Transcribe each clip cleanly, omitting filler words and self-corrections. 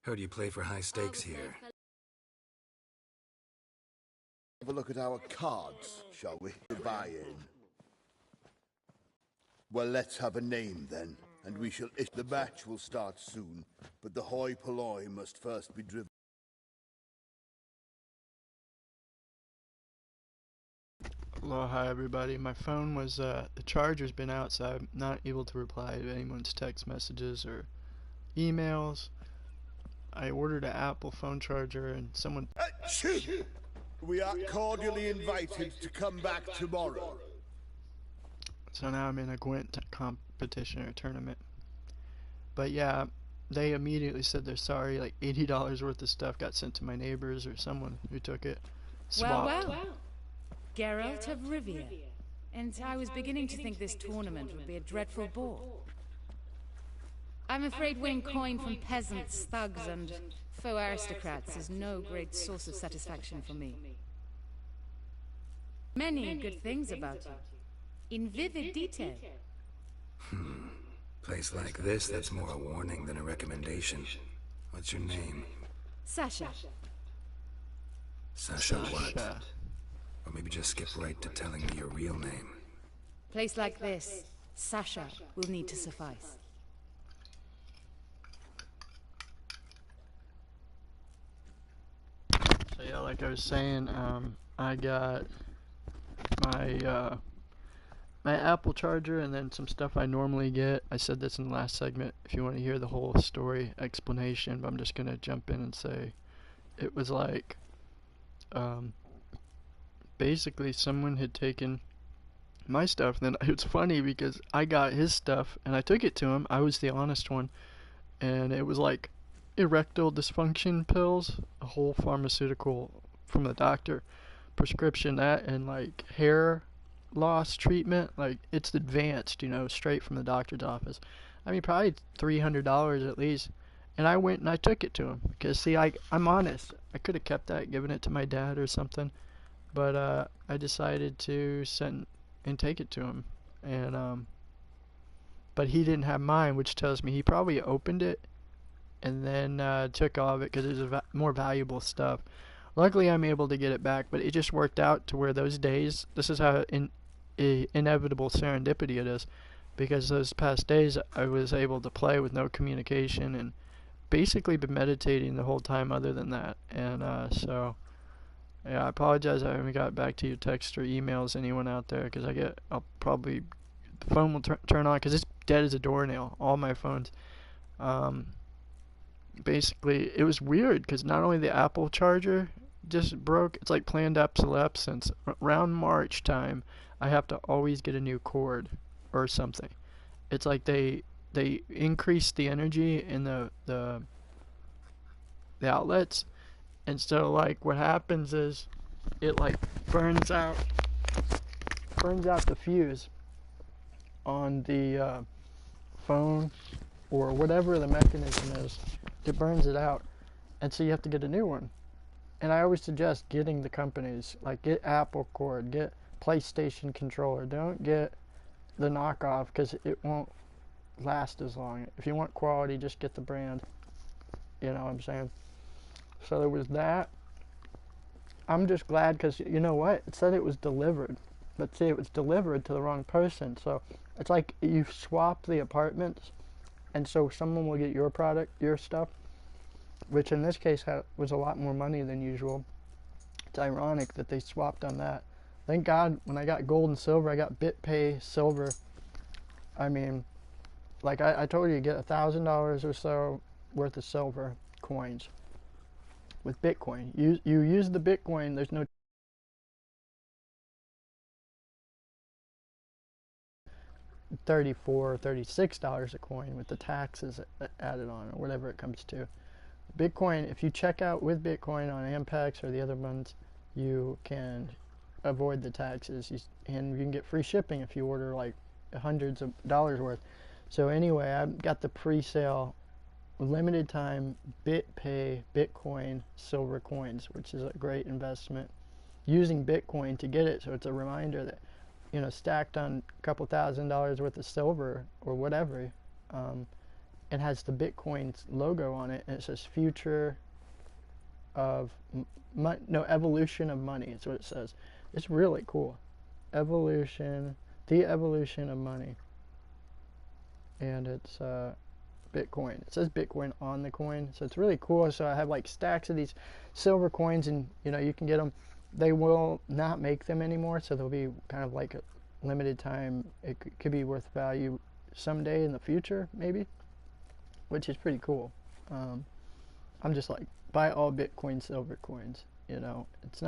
Heard you play for high stakes here. Have a look at our cards, shall we? The buy-in. Well, let's have a name then, and we shall. The match will start soon, but the hoi polloi must first be driven. Hello, hi everybody. My phone was, the charger's been out, so I'm not able to reply to anyone's text messages or emails. I ordered an Apple phone charger and someone... We are cordially invited to come back tomorrow. So now I'm in a Gwent competition or tournament. But yeah, they immediately said they're sorry, like $80 worth of stuff got sent to my neighbors or someone who took it. Swapped. Well. Geralt of Rivia. And I was beginning to think this tournament would be a dreadful bore. I'm afraid winning coin from peasants, thugs, and faux aristocrats is no great source of satisfaction for me. Many good things about you, in vivid detail. Place like this, that's more a warning than a recommendation. What's your name? Sasha. Sasha what? Or maybe just skip right to telling me your real name. Place like this, Sasha will need to suffice. So yeah, like I was saying, I got my my Apple charger and then some stuff I normally get. I said this in the last segment if you want to hear the whole story explanation, but I'm just gonna jump in and say it was like basically someone had taken my stuff, and then it's funny because I got his stuff and I took it to him. I was the honest one, and it was like erectile dysfunction pills, a whole pharmaceutical from the doctor prescription, that, and like hair loss treatment, like it's advanced, you know, straight from the doctor's office. I mean, probably $300 at least. And I went and I took it to him because, see, I'm honest. I could have kept that, given it to my dad or something, but I decided to send and take it to him, and but he didn't have mine, which tells me he probably opened it and then took all of it because it was more valuable stuff. Luckily, I'm able to get it back, but it just worked out to where those days, this is how inevitable serendipity it is, because those past days I was able to play with no communication and basically been meditating the whole time other than that. And so yeah, I apologize I haven't got back to you, text or emails, anyone out there, because I'll probably, the phone will turn on because it's dead as a doornail, all my phones. Basically it was weird because not only the Apple charger just broke, it's like planned obsolescence. Around March time I have to always get a new cord or something. It's like they increase the energy in the outlets, and so like what happens is it like burns out the fuse on the phone or whatever the mechanism is. It burns it out, and so you have to get a new one. And I always suggest getting the companies, like get Apple cord, get PlayStation controller. Don't get the knockoff because it won't last as long. If you want quality, just get the brand. You know what I'm saying? So there was that. I'm just glad because, you know what? It said it was delivered. But see, it was delivered to the wrong person. So it's like you swap the apartments, and so someone will get your product, your stuff, which in this case was a lot more money than usual. It's ironic that they swapped on that. Thank God when I got gold and silver, I got BitPay silver. I mean, like I told you, you get $1,000 or so worth of silver coins with Bitcoin. You use the Bitcoin, there's no $34 or $36 a coin with the taxes added on, or whatever it comes to. Bitcoin, if you check out with Bitcoin on Ampex or the other ones, you can avoid the taxes, and you can get free shipping if you order like hundreds of dollars worth. So anyway, I got the pre-sale limited time BitPay Bitcoin silver coins, which is a great investment, using Bitcoin to get it. So it's a reminder that, you know, stacked on a couple $1,000s worth of silver or whatever, It has the Bitcoin's logo on it, and it says future of evolution of money. It's what it says. It's really cool. Evolution, the evolution of money. And it's Bitcoin. It says Bitcoin on the coin, so it's really cool. So I have like stacks of these silver coins, and you know, you can get them. They will not make them anymore, so they'll be kind of like a limited time. It could be worth value someday in the future, maybe, which is pretty cool. I'm just like, buy all Bitcoin silver coins. You know, it's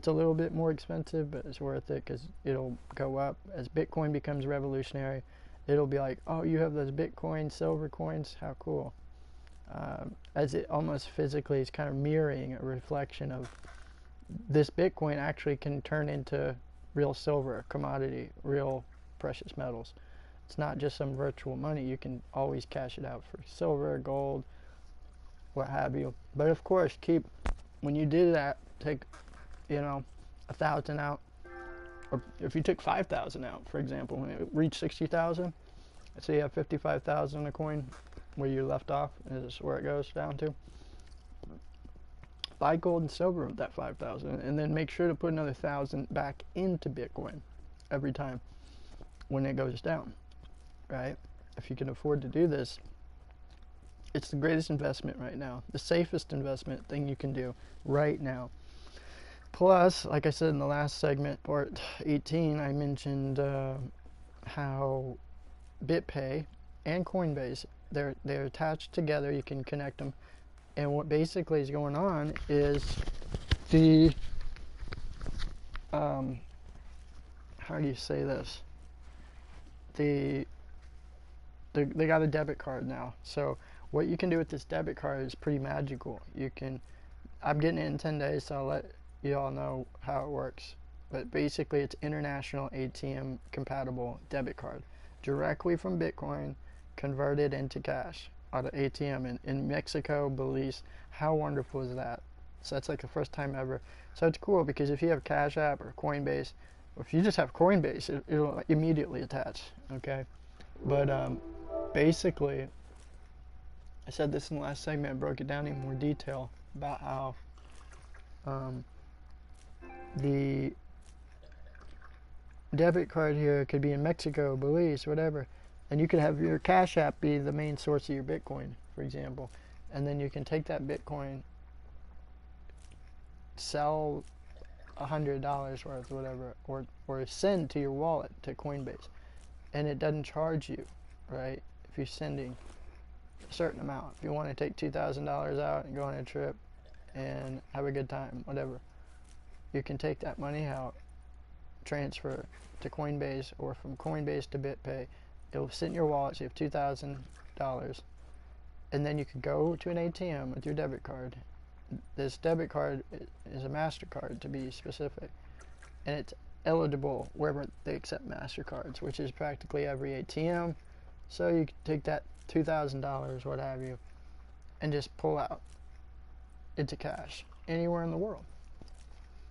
a little bit more expensive, but it's worth it because it'll go up as Bitcoin becomes revolutionary. It'll be like, oh, you have those Bitcoin silver coins, how cool. As it almost physically is kind of mirroring a reflection of this Bitcoin actually can turn into real silver, commodity, real precious metals. It's not just some virtual money. You can always cash it out for silver, gold, what have you. But of course, when you do that, take, you know, 1,000 out, or if you took 5,000 out, for example, when it reached 60,000, let's say you have 55,000 a coin where you left off, and this is where it goes down to. Buy gold and silver with that 5,000, and then make sure to put another 1,000 back into Bitcoin every time when it goes down, right? If you can afford to do this, it's the greatest investment right now, the safest investment thing you can do right now. Plus, like I said in the last segment, part 18, I mentioned how BitPay and Coinbase, they're attached together. You can connect them. And what basically is going on is the, how do you say this? They got a debit card now. So what you can do with this debit card is pretty magical. I'm getting it in 10 days, so I'll let you all know how it works. But basically, it's international ATM compatible debit card. Directly from Bitcoin, converted into cash out of ATM in Mexico, Belize. How wonderful is that? So that's like the first time ever. So it's cool because if you have Cash App or Coinbase, or if you just have Coinbase, it'll immediately attach, okay? But basically, I said this in the last segment, I broke it down in more detail about how the debit card here could be in Mexico, Belize, whatever, and you could have your Cash App be the main source of your Bitcoin, for example, and then you can take that Bitcoin, sell $100 worth, whatever, or send to your wallet to Coinbase, and it doesn't charge you, right? If you're sending a certain amount, if you want to take $2,000 out and go on a trip and have a good time, whatever, you can take that money out, transfer to Coinbase, or from Coinbase to BitPay. It'll sit in your wallet, so you have $2,000, and then you can go to an ATM with your debit card. This debit card is a MasterCard, to be specific, and it's eligible wherever they accept MasterCards, which is practically every ATM. So you can take that $2,000, what have you, and just pull out into cash anywhere in the world.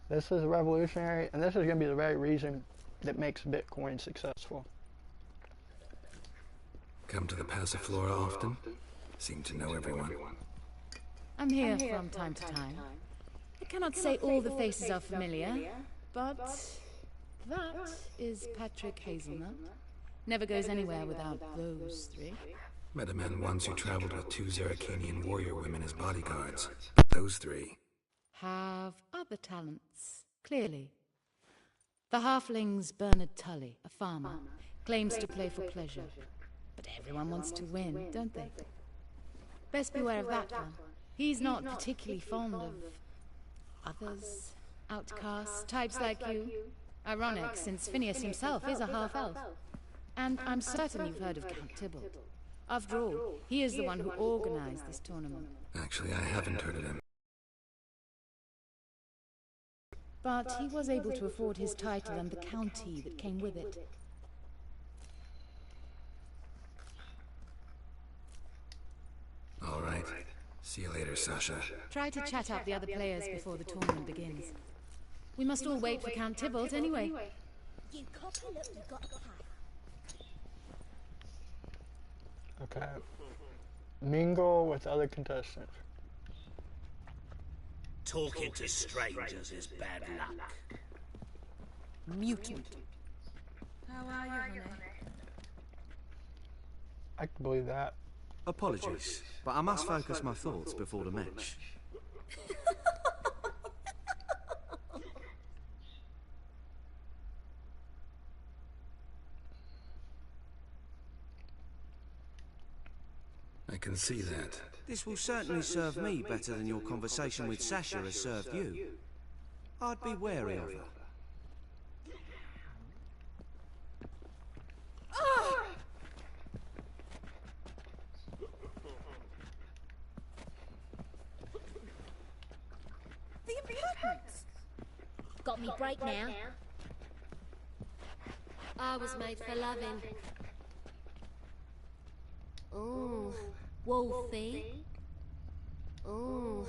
This is revolutionary, and this is going to be the very reason that makes Bitcoin successful. Come to the Ps4 often? Seem to know everyone. I'm here from time to time. I cannot say all the faces are familiar, but that is Patrick Hazelnut. Never goes anywhere without those three. Met a man once who traveled with 2 Zeracanian warrior women as bodyguards. But those three Have other talents, clearly. The halfling's Bernard Tully, a farmer, claims to play for pleasure. But everyone wants to win, don't they? Best beware of that one. He's not particularly fond of others, outcasts, types like you. Ironic, since Phineas himself is a half-elf. And I'm certain you've heard of Count Tybalt. After all, he is the one who organized this tournament. Actually, I haven't heard of him. But he was able to afford his title and the county that came with it. All right. See you later, Sasha. Try to chat up the other players before the tournament begins. We must all wait for Count Tybalt anyway. You copy, look, you got a pass. Okay. mingle with other contestants. Talking to strangers is bad luck. Mutant. How are you, honey? I can believe that. Apologies, but I must focus my thoughts before the match. I can see that. This will certainly serve me better than your conversation with Sasha has served you. I'd be wary of her. The impertinence! Got me break now. I was made for loving. Ooh, Wolfie. Ooh,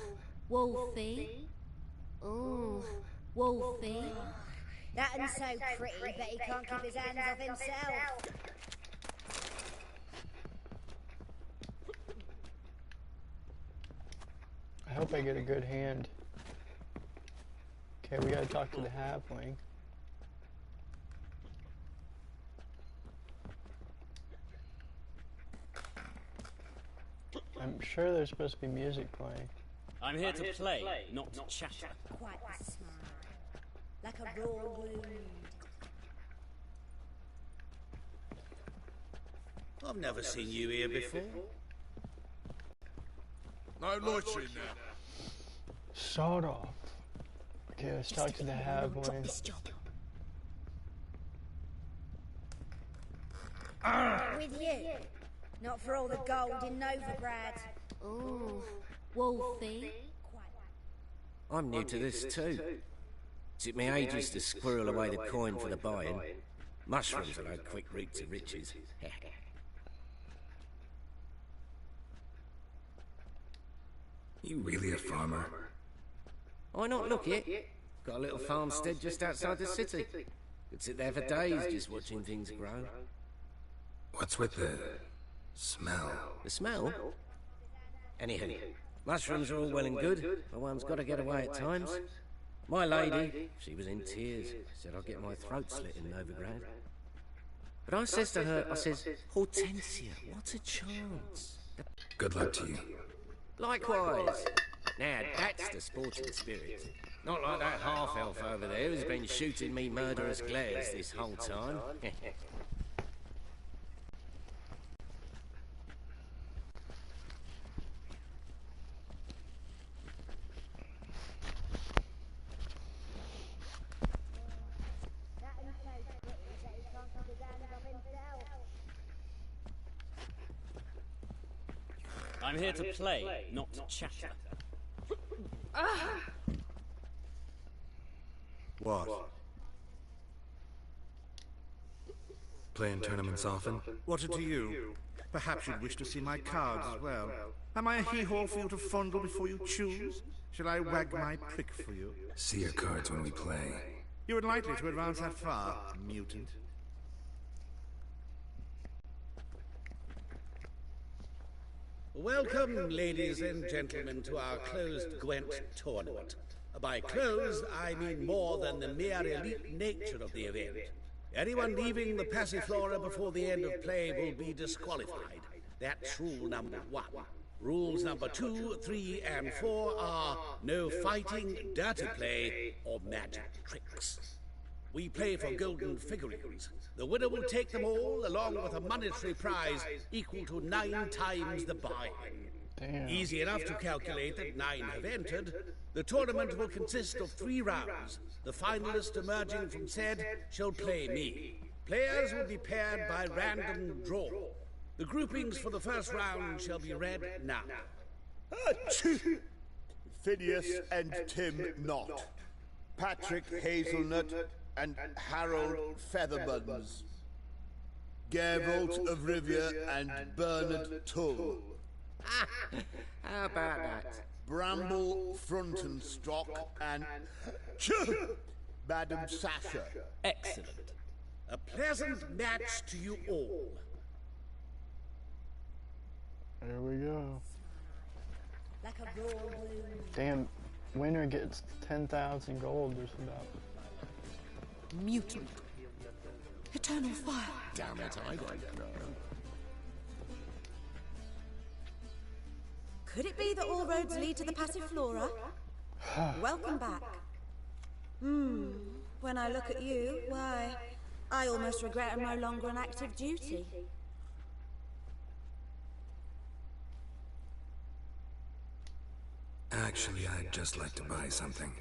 Wolfie. Ooh, Wolfie. That ain't so pretty, but he can't keep his hands off himself. I hope I get a good hand. Okay, we gotta talk to the halfling. I'm sure there's supposed to be music playing. I'm here to play, not to chatter. Quite the smile. Like a raw wound. I've never seen you here before. No loitering now. Sawed off. Okay, let's talk to the halfling. With you. Not for all the gold in Novigrad. Ooh, Wolfie. I'm new to this too. Took me ages to squirrel away the coin for the buy-in. Mushrooms are no quick route to riches. You really a farmer? Why not look it? Got a little farmstead just outside the city. Could sit there for days just watching things grow. What's with the smell? The smell? Anywho, mushrooms are all well and good, but one's got to get away at times. My lady, she was in tears, said I'd get my throat slit in Novigrad. But I says to her, I says, Hortensia, what a chance. Good luck to you. Likewise. Now, that's the sporting spirit. Not like that half-elf over there who's been shooting me murderous glares this whole time. I'm here to play, not to chatter. What? Playing tournaments often? What to you? Perhaps you'd wish to see my cards as well. Am I a hee-haw for you to fondle before you choose? Shall I wag my prick for you? See your cards when we play. You unlikely to advance that far, mutant. Welcome, ladies and gentlemen, to our closed Gwent tournament. By closed, I mean more than the mere elite nature of the event. Anyone leaving the Ps4 before the end of play will be disqualified. That's rule number 1. Rules number 2, 3, and 4 are no fighting, dirty play, or magic tricks. We play for golden figurines. The winner will take them all, along with a monetary prize equal to 9 times the buy-in. Damn. Easy enough to calculate that 9 have entered. The tournament will consist of 3 rounds. The finalist emerging from said shall play me. Players will be paired by random draw. The groupings for the first round shall be read now. Phineas and Tim Knott. Patrick Hazelnut and Harold Featherbuns. Geralt of Rivia and Bernard Tull. How about that? Bramble Frontenstock and Madam Sasha. Excellent. A pleasant match to you all. There we go. Like a raw balloon. Damn, winner gets 10,000 gold just about. Mutant. Eternal fire. Damn it, I don't know. Could it be that all roads lead to the Passiflora? Welcome back. When I look at you, why, I almost regret I'm no longer on active duty. Actually, I'd just like to buy something.